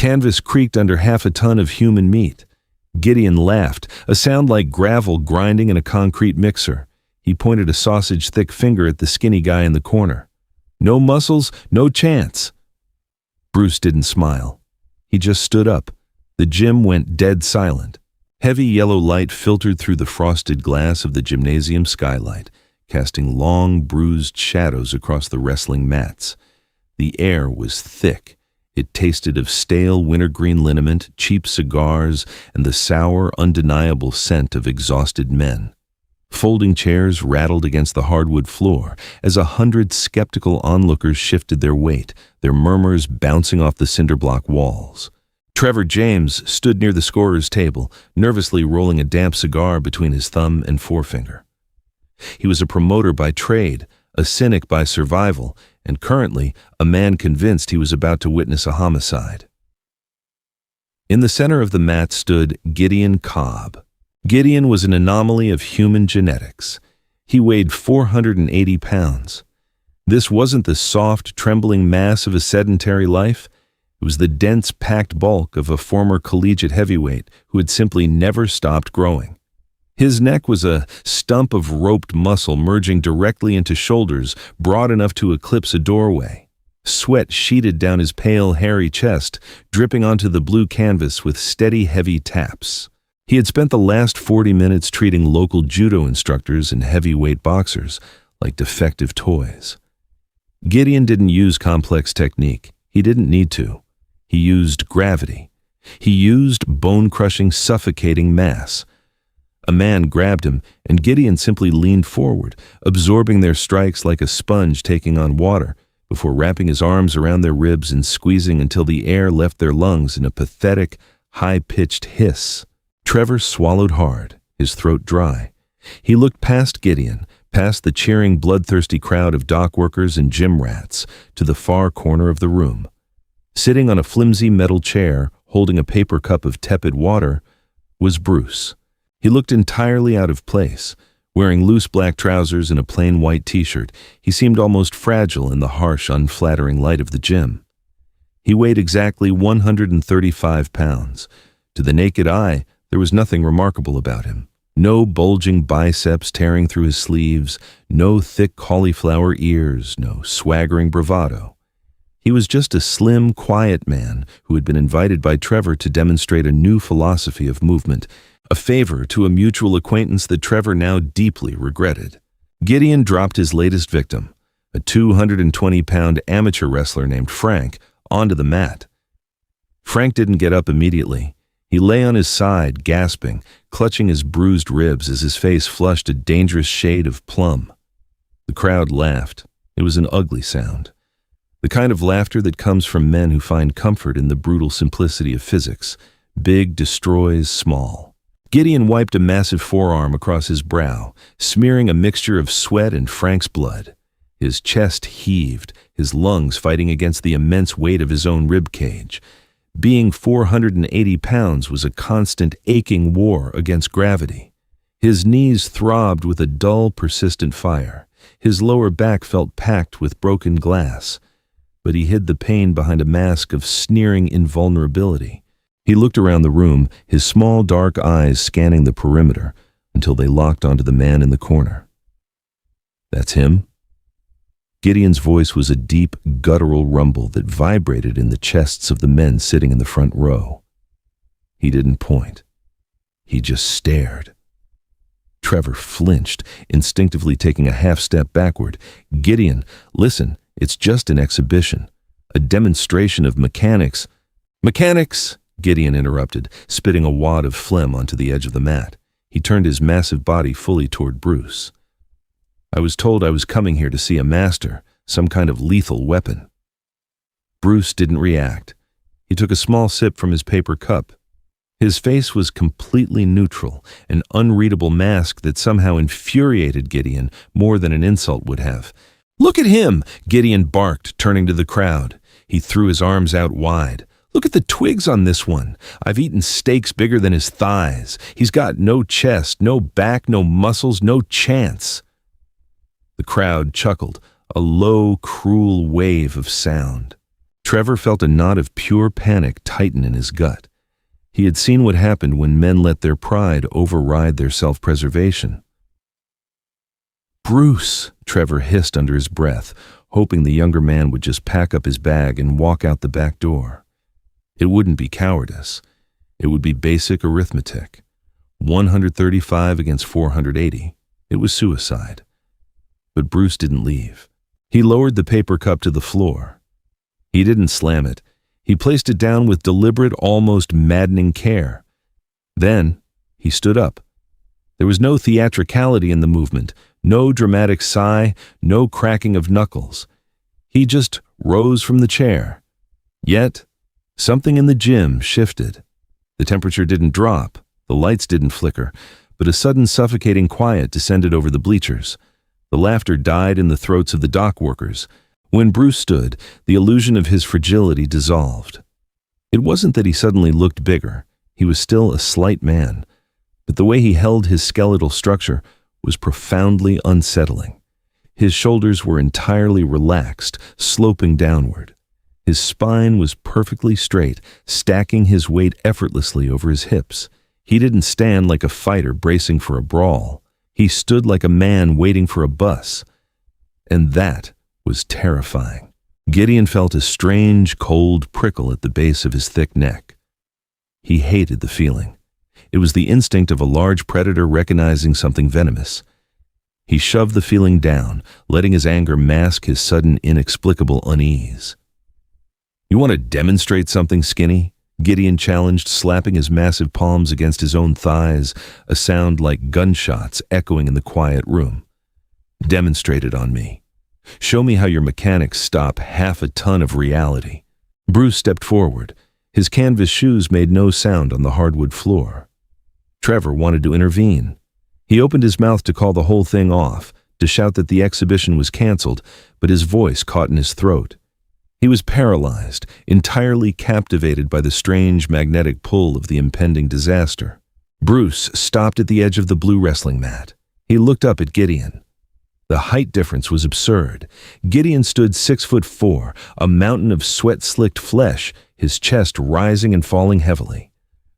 Canvas creaked under half a ton of human meat. Gideon laughed, a sound like gravel grinding in a concrete mixer. He pointed a sausage-thick finger at the skinny guy in the corner. No muscles, no chance. Bruce didn't smile. He just stood up. The gym went dead silent. Heavy yellow light filtered through the frosted glass of the gymnasium skylight, casting long, bruised shadows across the wrestling mats. The air was thick. It tasted of stale wintergreen liniment, cheap cigars, and the sour, undeniable scent of exhausted men. Folding chairs rattled against the hardwood floor as 100 skeptical onlookers shifted their weight, their murmurs bouncing off the cinder-block walls. Trevor James stood near the scorer's table, nervously rolling a damp cigar between his thumb and forefinger. He was a promoter by trade, a cynic by survival, and currently a man convinced he was about to witness a homicide. In the center of the mat stood Gideon Cobb. Gideon was an anomaly of human genetics. He weighed 480 pounds. This wasn't the soft, trembling mass of a sedentary life. It was the dense, packed bulk of a former collegiate heavyweight who had simply never stopped growing. His neck was a stump of roped muscle merging directly into shoulders broad enough to eclipse a doorway. Sweat sheeted down his pale, hairy chest, dripping onto the blue canvas with steady, heavy taps. He had spent the last 40 minutes treating local judo instructors and heavyweight boxers like defective toys. Gideon didn't use complex technique. He didn't need to. He used gravity. He used bone-crushing, suffocating mass. A man grabbed him, and Gideon simply leaned forward, absorbing their strikes like a sponge taking on water, before wrapping his arms around their ribs and squeezing until the air left their lungs in a pathetic, high-pitched hiss. Trevor swallowed hard, his throat dry. He looked past Gideon, past the cheering, bloodthirsty crowd of dock workers and gym rats, to the far corner of the room. Sitting on a flimsy metal chair, holding a paper cup of tepid water, was Bruce. He looked entirely out of place. Wearing loose black trousers and a plain white t-shirt, he seemed almost fragile in the harsh, unflattering light of the gym. He weighed exactly 135 pounds. To the naked eye, there was nothing remarkable about him. No bulging biceps tearing through his sleeves, no thick cauliflower ears, no swaggering bravado. He was just a slim, quiet man who had been invited by Trevor to demonstrate a new philosophy of movement, a favor to a mutual acquaintance that Trevor now deeply regretted. Gideon dropped his latest victim, a 220-pound amateur wrestler named Frank, onto the mat. Frank didn't get up immediately. He lay on his side, gasping, clutching his bruised ribs as his face flushed a dangerous shade of plum. The crowd laughed. It was an ugly sound. The kind of laughter that comes from men who find comfort in the brutal simplicity of physics. Big destroys small. Gideon wiped a massive forearm across his brow, smearing a mixture of sweat and Frank's blood. His chest heaved, his lungs fighting against the immense weight of his own rib cage. Being 480 pounds was a constant aching war against gravity. His knees throbbed with a dull, persistent fire. His lower back felt packed with broken glass. But he hid the pain behind a mask of sneering invulnerability. He looked around the room, his small, dark eyes scanning the perimeter, until they locked onto the man in the corner. "That's him?" Gideon's voice was a deep, guttural rumble that vibrated in the chests of the men sitting in the front row. He didn't point. He just stared. Trevor flinched, instinctively taking a half-step backward. "Gideon, listen, it's just an exhibition, a demonstration of mechanics." "Mechanics!" Gideon interrupted, spitting a wad of phlegm onto the edge of the mat. He turned his massive body fully toward Bruce. "I was told I was coming here to see a master, some kind of lethal weapon." Bruce didn't react. He took a small sip from his paper cup. His face was completely neutral, an unreadable mask that somehow infuriated Gideon more than an insult would have. "Look at him!" Gideon barked, turning to the crowd. He threw his arms out wide. "Look at the twigs on this one. I've eaten steaks bigger than his thighs. He's got no chest, no back, no muscles, no chance." The crowd chuckled, a low, cruel wave of sound. Trevor felt a knot of pure panic tighten in his gut. He had seen what happened when men let their pride override their self-preservation. "Bruce," Trevor hissed under his breath, hoping the younger man would just pack up his bag and walk out the back door. It wouldn't be cowardice. It would be basic arithmetic. 135 against 480. It was suicide. But Bruce didn't leave. He lowered the paper cup to the floor. He didn't slam it. He placed it down with deliberate, almost maddening care. Then he stood up. There was no theatricality in the movement, no dramatic sigh, no cracking of knuckles. He just rose from the chair. Yet, something in the gym shifted. The temperature didn't drop, the lights didn't flicker, but a sudden suffocating quiet descended over the bleachers. The laughter died in the throats of the dock workers. When Bruce stood, the illusion of his fragility dissolved. It wasn't that he suddenly looked bigger. He was still a slight man. But the way he held his skeletal structure was profoundly unsettling. His shoulders were entirely relaxed, sloping downward. His spine was perfectly straight, stacking his weight effortlessly over his hips. He didn't stand like a fighter bracing for a brawl. He stood like a man waiting for a bus. And that was terrifying. Gideon felt a strange, cold prickle at the base of his thick neck. He hated the feeling. It was the instinct of a large predator recognizing something venomous. He shoved the feeling down, letting his anger mask his sudden, inexplicable unease. "You want to demonstrate something, Skinny?" Gideon challenged, slapping his massive palms against his own thighs, a sound like gunshots echoing in the quiet room. "Demonstrate it on me. Show me how your mechanics stop half a ton of reality." Bruce stepped forward. His canvas shoes made no sound on the hardwood floor. Trevor wanted to intervene. He opened his mouth to call the whole thing off, to shout that the exhibition was canceled, but his voice caught in his throat. He was paralyzed, entirely captivated by the strange magnetic pull of the impending disaster. Bruce stopped at the edge of the blue wrestling mat. He looked up at Gideon. The height difference was absurd. Gideon stood 6'4", a mountain of sweat-slicked flesh, his chest rising and falling heavily.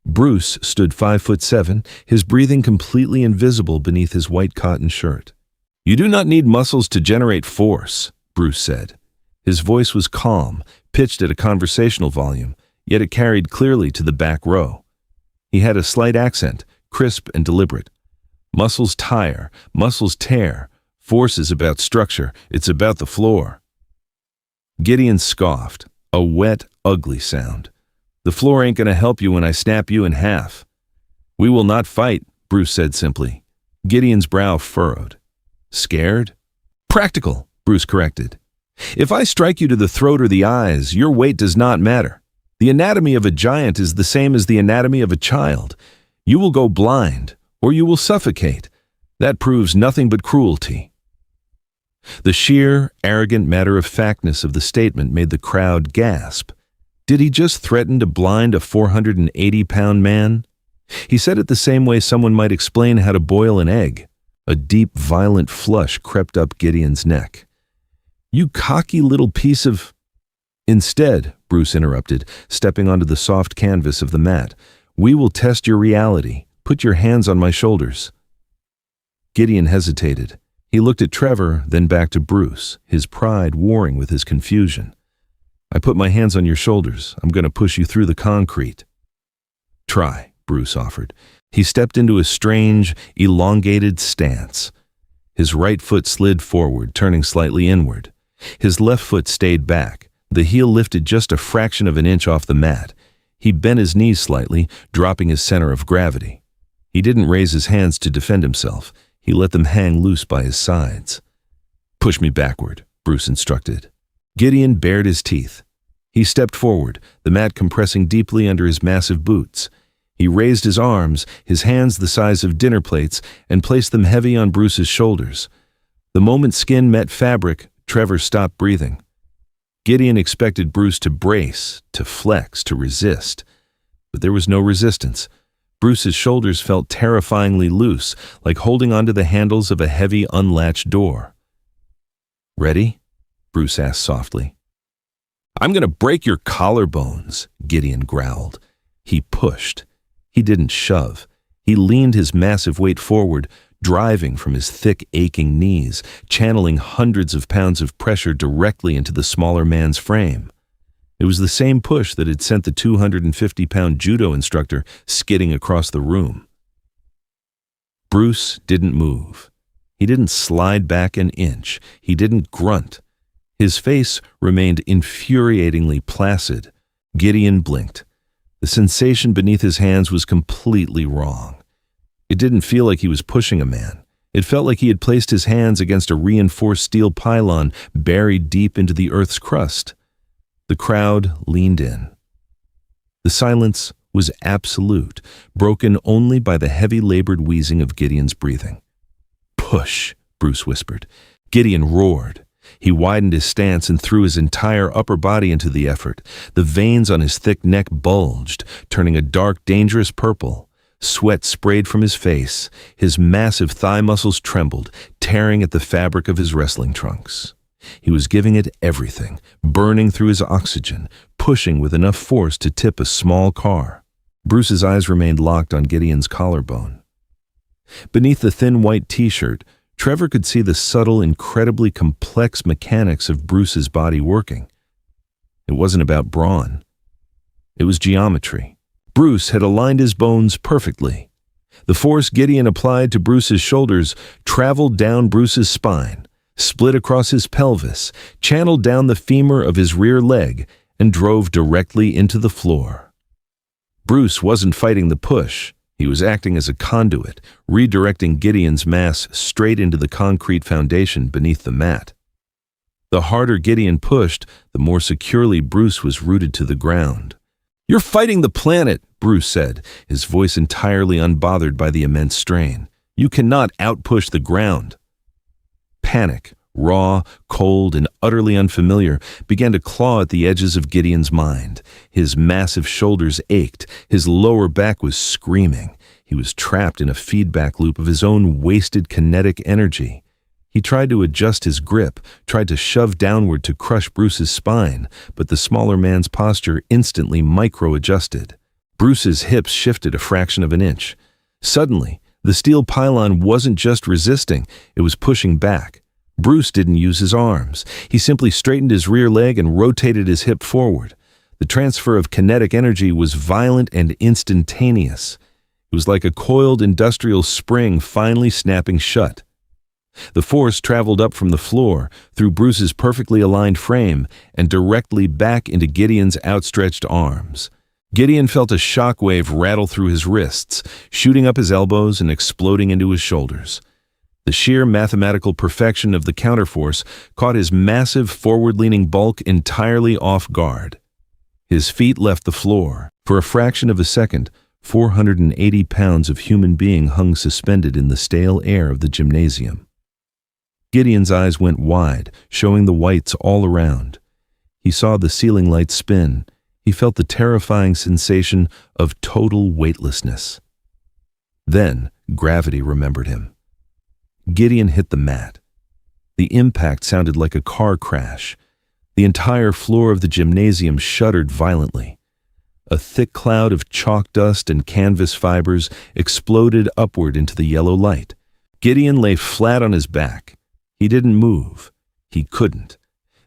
Bruce stood 5'7", his breathing completely invisible beneath his white cotton shirt. "You do not need muscles to generate force," Bruce said. His voice was calm, pitched at a conversational volume, yet it carried clearly to the back row. He had a slight accent, crisp and deliberate. "Muscles tire, muscles tear. Force is about structure, it's about the floor." Gideon scoffed, a wet, ugly sound. "The floor ain't gonna help you when I snap you in half." "We will not fight," Bruce said simply. Gideon's brow furrowed. "Scared?" "Practical," Bruce corrected. "If I strike you to the throat or the eyes, your weight does not matter. The anatomy of a giant is the same as the anatomy of a child. You will go blind, or you will suffocate. That proves nothing but cruelty." The sheer, arrogant matter-of-factness of the statement made the crowd gasp. Did he just threaten to blind a 480-pound man? He said it the same way someone might explain how to boil an egg. A deep, violent flush crept up Gideon's neck. "You cocky little piece of—" "Instead," Bruce interrupted, stepping onto the soft canvas of the mat, "we will test your reality. Put your hands on my shoulders." Gideon hesitated. He looked at Trevor, then back to Bruce, his pride warring with his confusion. "I put my hands on your shoulders. I'm going to push you through the concrete." "Try," Bruce offered. He stepped into a strange, elongated stance. His right foot slid forward, turning slightly inward. His left foot stayed back. The heel lifted just a fraction of an inch off the mat. He bent his knees slightly, dropping his center of gravity. He didn't raise his hands to defend himself. He let them hang loose by his sides. "Push me backward," Bruce instructed. Gideon bared his teeth. He stepped forward, the mat compressing deeply under his massive boots. He raised his arms, his hands the size of dinner plates, and placed them heavy on Bruce's shoulders. The moment skin met fabric, Trevor stopped breathing. Gideon expected Bruce to brace, to flex, to resist. But there was no resistance. Bruce's shoulders felt terrifyingly loose, like holding onto the handles of a heavy, unlatched door. "Ready?" Bruce asked softly. "I'm going to break your collarbones," Gideon growled. He pushed. He didn't shove. He leaned his massive weight forward, driving from his thick, aching knees, channeling hundreds of pounds of pressure directly into the smaller man's frame. It was the same push that had sent the 250-pound judo instructor skidding across the room. Bruce didn't move. He didn't slide back an inch. He didn't grunt. His face remained infuriatingly placid. Gideon blinked. The sensation beneath his hands was completely wrong. It didn't feel like he was pushing a man. It felt like he had placed his hands against a reinforced steel pylon buried deep into the earth's crust. The crowd leaned in. The silence was absolute, broken only by the heavy-labored wheezing of Gideon's breathing. "Push," Bruce whispered. Gideon roared. He widened his stance and threw his entire upper body into the effort. The veins on his thick neck bulged, turning a dark, dangerous purple. Sweat sprayed from his face. His massive thigh muscles trembled, tearing at the fabric of his wrestling trunks. He was giving it everything, burning through his oxygen, pushing with enough force to tip a small car. Bruce's eyes remained locked on Gideon's collarbone. Beneath the thin white t-shirt, Trevor could see the subtle, incredibly complex mechanics of Bruce's body working. It wasn't about brawn. It was geometry. Bruce had aligned his bones perfectly. The force Gideon applied to Bruce's shoulders traveled down Bruce's spine, split across his pelvis, channeled down the femur of his rear leg, and drove directly into the floor. Bruce wasn't fighting the push. He was acting as a conduit, redirecting Gideon's mass straight into the concrete foundation beneath the mat. The harder Gideon pushed, the more securely Bruce was rooted to the ground. "You're fighting the planet," Bruce said, his voice entirely unbothered by the immense strain. "You cannot outpush the ground." Panic, raw, cold, and utterly unfamiliar, began to claw at the edges of Gideon's mind. His massive shoulders ached. His lower back was screaming. He was trapped in a feedback loop of his own wasted kinetic energy. He tried to adjust his grip, tried to shove downward to crush Bruce's spine, but the smaller man's posture instantly micro-adjusted. Bruce's hips shifted a fraction of an inch. Suddenly, the steel pylon wasn't just resisting, it was pushing back. Bruce didn't use his arms. He simply straightened his rear leg and rotated his hip forward. The transfer of kinetic energy was violent and instantaneous. It was like a coiled industrial spring finally snapping shut. The force traveled up from the floor, through Bruce's perfectly aligned frame, and directly back into Gideon's outstretched arms. Gideon felt a shockwave rattle through his wrists, shooting up his elbows and exploding into his shoulders. The sheer mathematical perfection of the counterforce caught his massive forward-leaning bulk entirely off guard. His feet left the floor. For a fraction of a second, 480 pounds of human being hung suspended in the stale air of the gymnasium. Gideon's eyes went wide, showing the whites all around. He saw the ceiling lights spin. He felt the terrifying sensation of total weightlessness. Then, gravity remembered him. Gideon hit the mat. The impact sounded like a car crash. The entire floor of the gymnasium shuddered violently. A thick cloud of chalk dust and canvas fibers exploded upward into the yellow light. Gideon lay flat on his back. He didn't move. He couldn't.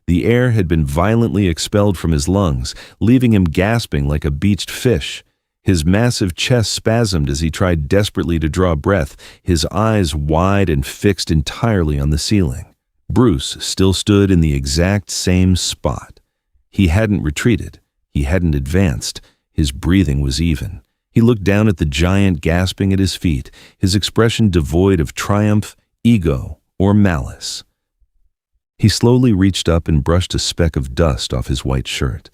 The air had been violently expelled from his lungs, leaving him gasping like a beached fish. His massive chest spasmed as he tried desperately to draw breath, his eyes wide and fixed entirely on the ceiling. Bruce still stood in the exact same spot. He hadn't retreated. He hadn't advanced. His breathing was even. He looked down at the giant gasping at his feet, his expression devoid of triumph, ego, or malice. He slowly reached up and brushed a speck of dust off his white shirt.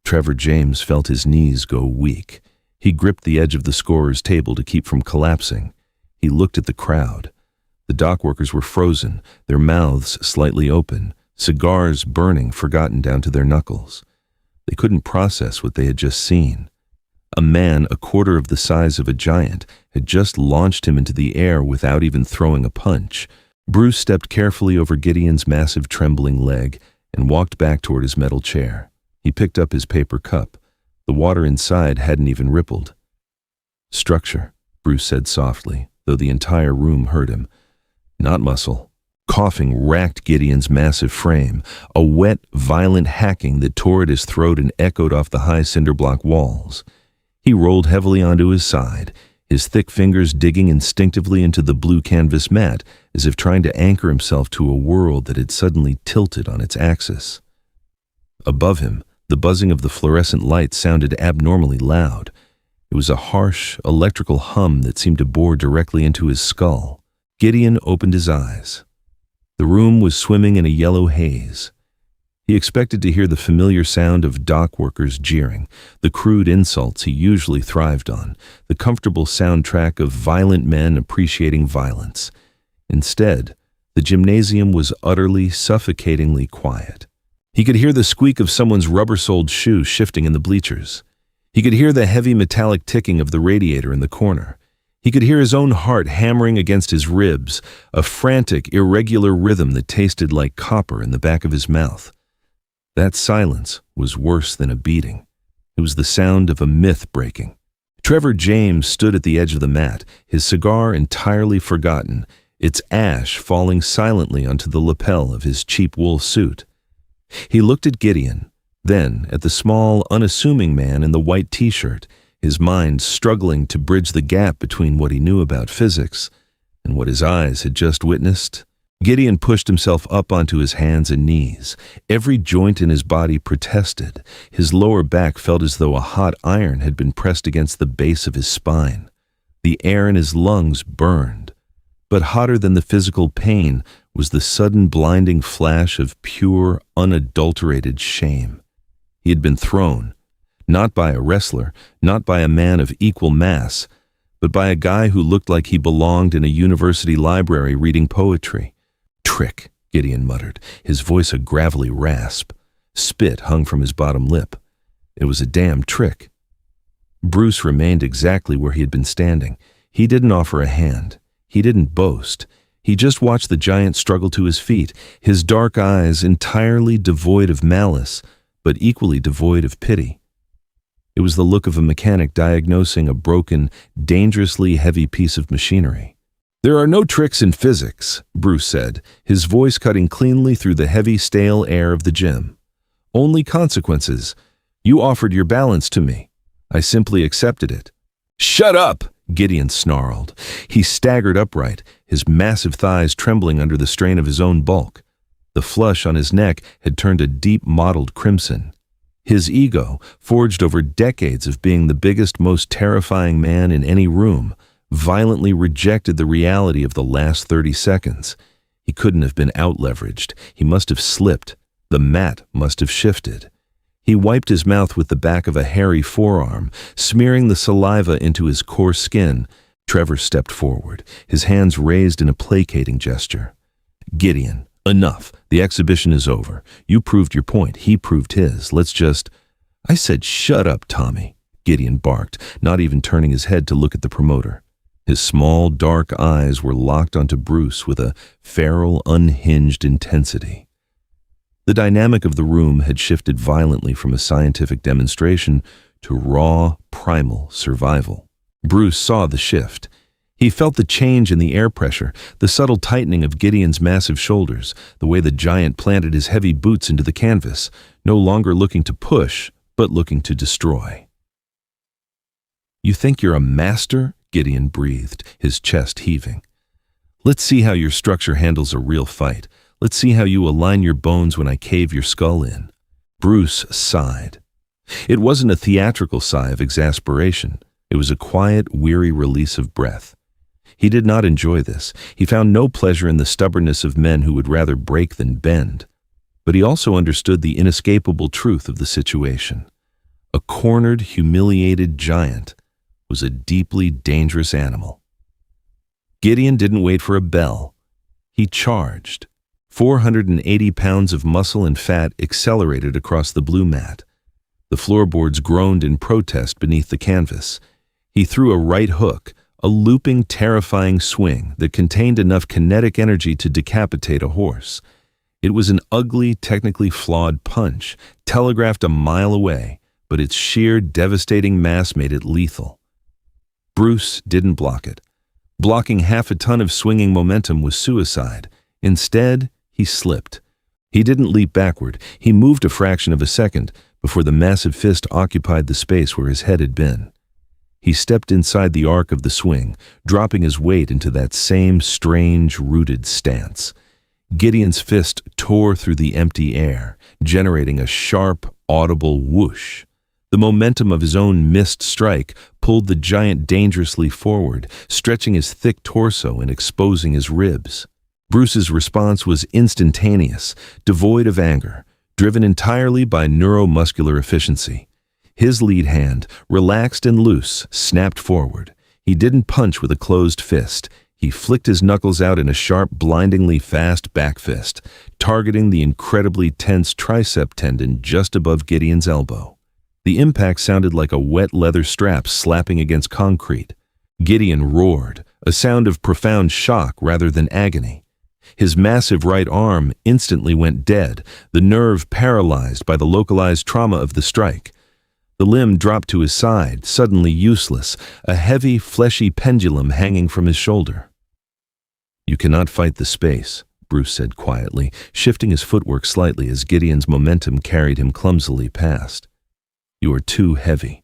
Trevor James felt his knees go weak. He gripped the edge of the scorer's table to keep from collapsing. He looked at the crowd. The dock workers were frozen, their mouths slightly open, cigars burning, forgotten down to their knuckles. They couldn't process what they had just seen. A man a quarter of the size of a giant had just launched him into the air without even throwing a punch. Bruce stepped carefully over Gideon's massive trembling leg and walked back toward his metal chair. He picked up his paper cup. The water inside hadn't even rippled. "Structure," Bruce said softly, though the entire room heard him. "Not muscle." Coughing racked Gideon's massive frame, a wet, violent hacking that tore at his throat and echoed off the high cinder-block walls. He rolled heavily onto his side, his thick fingers digging instinctively into the blue canvas mat, as if trying to anchor himself to a world that had suddenly tilted on its axis. Above him, the buzzing of the fluorescent lights sounded abnormally loud. It was a harsh, electrical hum that seemed to bore directly into his skull. Gideon opened his eyes. The room was swimming in a yellow haze. He expected to hear the familiar sound of dock workers jeering, the crude insults he usually thrived on, the comfortable soundtrack of violent men appreciating violence. Instead, the gymnasium was utterly, suffocatingly quiet. He could hear the squeak of someone's rubber-soled shoe shifting in the bleachers. He could hear the heavy metallic ticking of the radiator in the corner. He could hear his own heart hammering against his ribs, a frantic, irregular rhythm that tasted like copper in the back of his mouth. That silence was worse than a beating. It was the sound of a myth breaking. Trevor James stood at the edge of the mat, his cigar entirely forgotten, its ash falling silently onto the lapel of his cheap wool suit. He looked at Gideon, then at the small, unassuming man in the white t-shirt, his mind struggling to bridge the gap between what he knew about physics and what his eyes had just witnessed. Gideon pushed himself up onto his hands and knees. Every joint in his body protested. His lower back felt as though a hot iron had been pressed against the base of his spine. The air in his lungs burned. But hotter than the physical pain was the sudden blinding flash of pure, unadulterated shame. He had been thrown, not by a wrestler, not by a man of equal mass, but by a guy who looked like he belonged in a university library reading poetry. "Trick," Gideon muttered, his voice a gravelly rasp. Spit hung from his bottom lip. It was a damn trick. Bruce remained exactly where he had been standing. He didn't offer a hand. He didn't boast. He just watched the giant struggle to his feet, his dark eyes entirely devoid of malice, but equally devoid of pity. It was the look of a mechanic diagnosing a broken, dangerously heavy piece of machinery. "There are no tricks in physics," Bruce said, his voice cutting cleanly through the heavy, stale air of the gym. "Only consequences. You offered your balance to me. I simply accepted it." "Shut up!" Gideon snarled. He staggered upright, his massive thighs trembling under the strain of his own bulk. The flush on his neck had turned a deep mottled crimson. His ego, forged over decades of being the biggest, most terrifying man in any room, violently rejected the reality of the last 30 seconds. He couldn't have been out-leveraged. He must have slipped. The mat must have shifted. He wiped his mouth with the back of a hairy forearm, smearing the saliva into his coarse skin. Trevor stepped forward, his hands raised in a placating gesture. "Gideon, enough. The exhibition is over. You proved your point. He proved his. Let's just—" "I said shut up, Tommy," Gideon barked, not even turning his head to look at the promoter. His small, dark eyes were locked onto Bruce with a feral, unhinged intensity. The dynamic of the room had shifted violently from a scientific demonstration to raw, primal survival. Bruce saw the shift. He felt the change in the air pressure, the subtle tightening of Gideon's massive shoulders, the way the giant planted his heavy boots into the canvas, no longer looking to push, but looking to destroy. "You think you're a master?" Gideon breathed, his chest heaving. "Let's see how your structure handles a real fight. Let's see how you align your bones when I cave your skull in." Bruce sighed. It wasn't a theatrical sigh of exasperation. It was a quiet, weary release of breath. He did not enjoy this. He found no pleasure in the stubbornness of men who would rather break than bend. But he also understood the inescapable truth of the situation. A cornered, humiliated giant was a deeply dangerous animal. Gideon didn't wait for a bell. He charged. 480 pounds of muscle and fat accelerated across the blue mat. The floorboards groaned in protest beneath the canvas. He threw a right hook, a looping, terrifying swing that contained enough kinetic energy to decapitate a horse. It was an ugly, technically flawed punch, telegraphed a mile away, but its sheer, devastating mass made it lethal. Bruce didn't block it. Blocking half a ton of swinging momentum was suicide. Instead, he slipped. He didn't leap backward. He moved a fraction of a second before the massive fist occupied the space where his head had been. He stepped inside the arc of the swing, dropping his weight into that same strange, rooted stance. Gideon's fist tore through the empty air, generating a sharp, audible whoosh. The momentum of his own missed strike pulled the giant dangerously forward, stretching his thick torso and exposing his ribs. Bruce's response was instantaneous, devoid of anger, driven entirely by neuromuscular efficiency. His lead hand, relaxed and loose, snapped forward. He didn't punch with a closed fist. He flicked his knuckles out in a sharp, blindingly fast back fist, targeting the incredibly tense tricep tendon just above Gideon's elbow. The impact sounded like a wet leather strap slapping against concrete. Gideon roared, a sound of profound shock rather than agony. His massive right arm instantly went dead, the nerve paralyzed by the localized trauma of the strike. The limb dropped to his side, suddenly useless, a heavy, fleshy pendulum hanging from his shoulder. "You cannot fight the space," Bruce said quietly, shifting his footwork slightly as Gideon's momentum carried him clumsily past. "You are too heavy.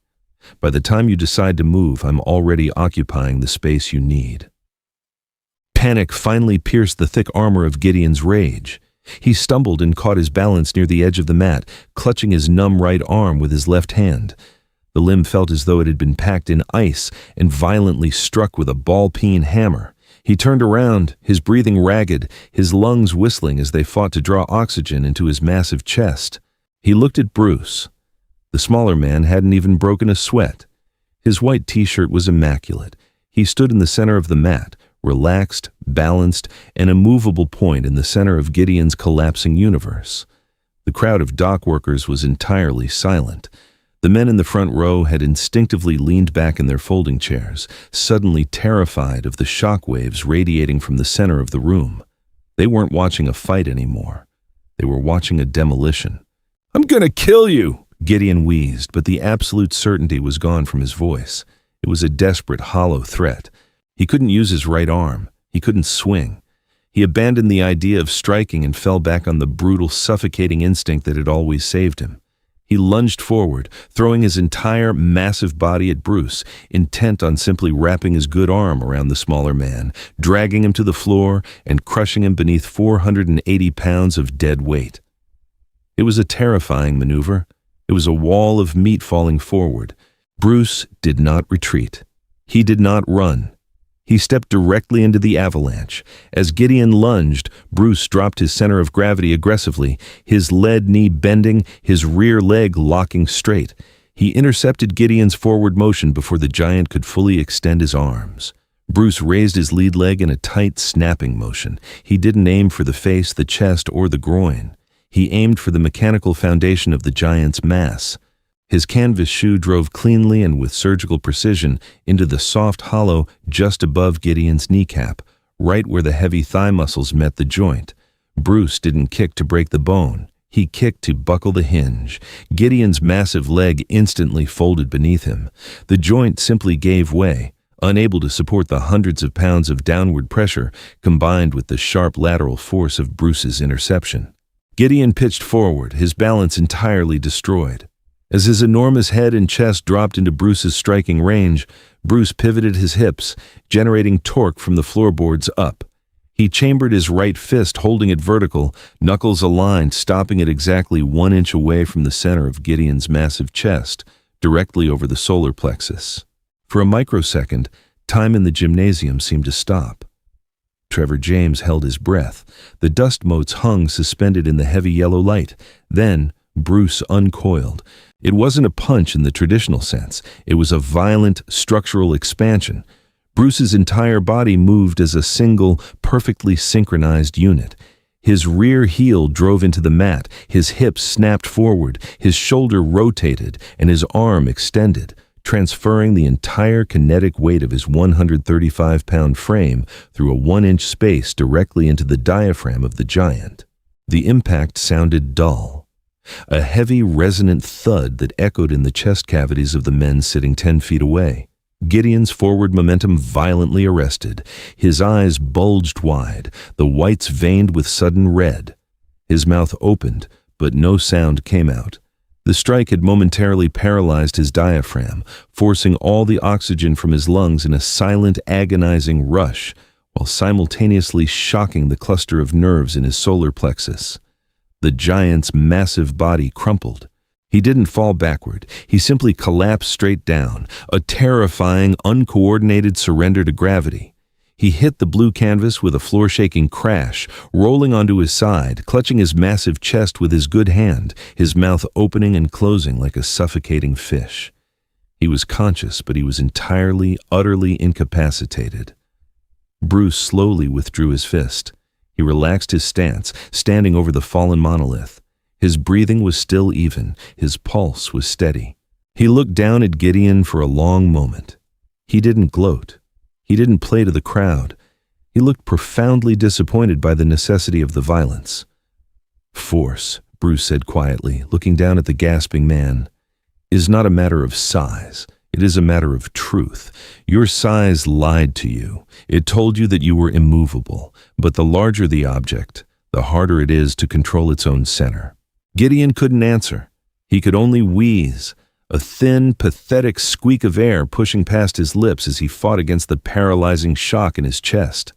By the time you decide to move, I'm already occupying the space you need." Panic finally pierced the thick armor of Gideon's rage. He stumbled and caught his balance near the edge of the mat, clutching his numb right arm with his left hand. The limb felt as though it had been packed in ice and violently struck with a ball-peen hammer. He turned around, his breathing ragged, his lungs whistling as they fought to draw oxygen into his massive chest. He looked at Bruce. The smaller man hadn't even broken a sweat. His white t-shirt was immaculate. He stood in the center of the mat, relaxed, balanced, an immovable point in the center of Gideon's collapsing universe. The crowd of dock workers was entirely silent. The men in the front row had instinctively leaned back in their folding chairs, suddenly terrified of the shock waves radiating from the center of the room. They weren't watching a fight anymore. They were watching a demolition. "I'm gonna kill you!" Gideon wheezed, but the absolute certainty was gone from his voice. It was a desperate, hollow threat. He couldn't use his right arm. He couldn't swing. He abandoned the idea of striking and fell back on the brutal, suffocating instinct that had always saved him. He lunged forward, throwing his entire massive body at Bruce, intent on simply wrapping his good arm around the smaller man, dragging him to the floor and crushing him beneath 480 pounds of dead weight. It was a terrifying maneuver. It was a wall of meat falling forward. Bruce did not retreat. He did not run. He stepped directly into the avalanche. As Gideon lunged, Bruce dropped his center of gravity aggressively, his lead knee bending, his rear leg locking straight. He intercepted Gideon's forward motion before the giant could fully extend his arms. Bruce raised his lead leg in a tight, snapping motion. He didn't aim for the face, the chest, or the groin. He aimed for the mechanical foundation of the giant's mass. His canvas shoe drove cleanly and with surgical precision into the soft hollow just above Gideon's kneecap, right where the heavy thigh muscles met the joint. Bruce didn't kick to break the bone. He kicked to buckle the hinge. Gideon's massive leg instantly folded beneath him. The joint simply gave way, unable to support the hundreds of pounds of downward pressure combined with the sharp lateral force of Bruce's interception. Gideon pitched forward, his balance entirely destroyed. As his enormous head and chest dropped into Bruce's striking range, Bruce pivoted his hips, generating torque from the floorboards up. He chambered his right fist, holding it vertical, knuckles aligned, stopping it exactly 1 inch away from the center of Gideon's massive chest, directly over the solar plexus. For a microsecond, time in the gymnasium seemed to stop. Trevor James held his breath. The dust motes hung suspended in the heavy yellow light. Then, Bruce uncoiled. It wasn't a punch in the traditional sense. It was a violent, structural expansion. Bruce's entire body moved as a single, perfectly synchronized unit. His rear heel drove into the mat, his hips snapped forward, his shoulder rotated, and his arm extended, transferring the entire kinetic weight of his 135-pound frame through a 1-inch space directly into the diaphragm of the giant. The impact sounded dull, a heavy, resonant thud that echoed in the chest cavities of the men sitting 10 feet away. Gideon's forward momentum violently arrested. His eyes bulged wide, the whites veined with sudden red. His mouth opened, but no sound came out. The strike had momentarily paralyzed his diaphragm, forcing all the oxygen from his lungs in a silent, agonizing rush, while simultaneously shocking the cluster of nerves in his solar plexus. The giant's massive body crumpled. He didn't fall backward. He simply collapsed straight down, a terrifying, uncoordinated surrender to gravity. He hit the blue canvas with a floor-shaking crash, rolling onto his side, clutching his massive chest with his good hand, his mouth opening and closing like a suffocating fish. He was conscious, but he was entirely, utterly incapacitated. Bruce slowly withdrew his fist. He relaxed his stance, standing over the fallen monolith. His breathing was still even, his pulse was steady. He looked down at Gideon for a long moment. He didn't gloat. He didn't play to the crowd. He looked profoundly disappointed by the necessity of the violence. "Force," Bruce said quietly, looking down at the gasping man, "is not a matter of size. It is a matter of truth. Your size lied to you. It told you that you were immovable, but the larger the object, the harder it is to control its own center." Gideon couldn't answer. He could only wheeze, a thin, pathetic squeak of air pushing past his lips as he fought against the paralyzing shock in his chest.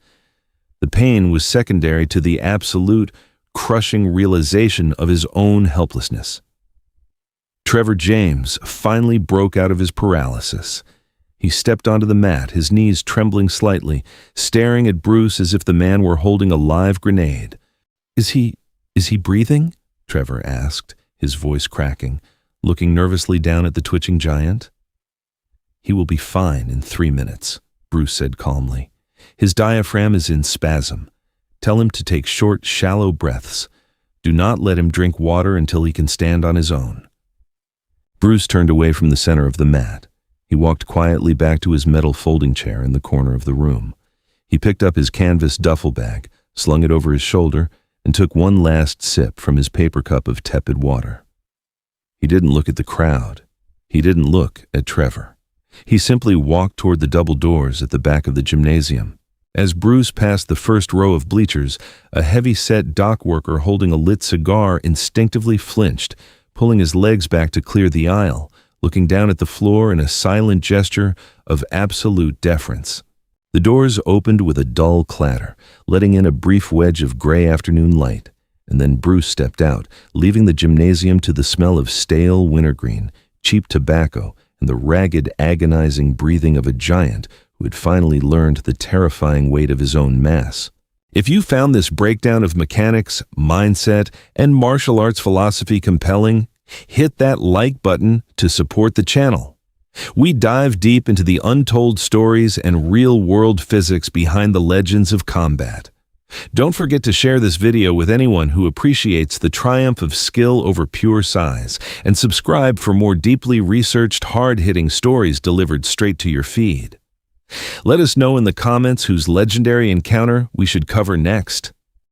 The pain was secondary to the absolute, crushing realization of his own helplessness. Trevor James finally broke out of his paralysis. He stepped onto the mat, his knees trembling slightly, staring at Bruce as if the man were holding a live grenade. Is he breathing?" Trevor asked, his voice cracking, looking nervously down at the twitching giant. "He will be fine in 3 minutes," Bruce said calmly. "His diaphragm is in spasm. Tell him to take short, shallow breaths. Do not let him drink water until he can stand on his own." Bruce turned away from the center of the mat. He walked quietly back to his metal folding chair in the corner of the room. He picked up his canvas duffel bag, slung it over his shoulder, and took one last sip from his paper cup of tepid water. He didn't look at the crowd. He didn't look at Trevor. He simply walked toward the double doors at the back of the gymnasium. As Bruce passed the first row of bleachers, a heavy-set dock worker holding a lit cigar instinctively flinched, pulling his legs back to clear the aisle, looking down at the floor in a silent gesture of absolute deference. The doors opened with a dull clatter, letting in a brief wedge of gray afternoon light, and then Bruce stepped out, leaving the gymnasium to the smell of stale wintergreen, cheap tobacco, and the ragged, agonizing breathing of a giant who had finally learned the terrifying weight of his own mass. If you found this breakdown of mechanics, mindset, and martial arts philosophy compelling, hit that like button to support the channel. We dive deep into the untold stories and real-world physics behind the legends of combat. Don't forget to share this video with anyone who appreciates the triumph of skill over pure size, and subscribe for more deeply researched, hard-hitting stories delivered straight to your feed. Let us know in the comments whose legendary encounter we should cover next.